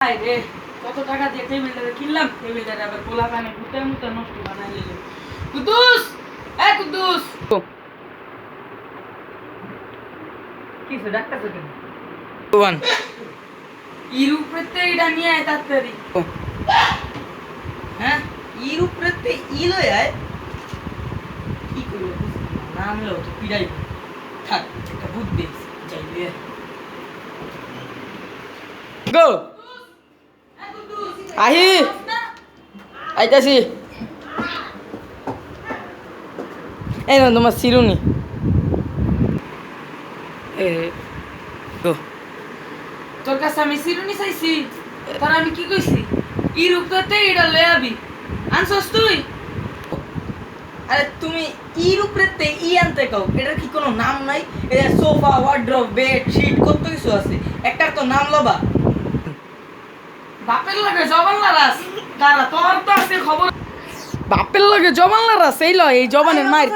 রে কত টাকা দিয়ে টেবিলটা কিনলাম, টেবিলটা আবার পোলা পানে ভূতের মতো নষ্ট বানাই নিল। কুদ্দুস, এই কুদ্দুস, কিছু ডাক্তার কেন? ওয়ান ইর উপরেতে এটা নিয়ে আয় তাড়াতাড়ি। হ্যাঁ, ইর উপরেতে ই লয় আয়। কি করবো নাম লো তো পিড়াই থাক, একটা বুদ্ধি যাইবে। গো আহি আইতাছি। এই না তোমার চিরুনি। গো তোর কাছে আমি চিরুনি চাইছি, তার আমি কি কইছি? ইর উপরেতে এটা লয়ে আবি, আনছস তুই? আরে তুমি ইর উপরেতে ই আনতে কও, এটার কি কোনো নাম নাই? এটা সোফা, ওয়ার্ড্রোব, বেড, শীট কত কিছু আছে, একটার তো নাম লবা। বাপের লাগে জবান লারাস, দাঁড়া তোর তো আছে খবর। বাপের লগে জবান লড়া সেই ল, এই জবানের মার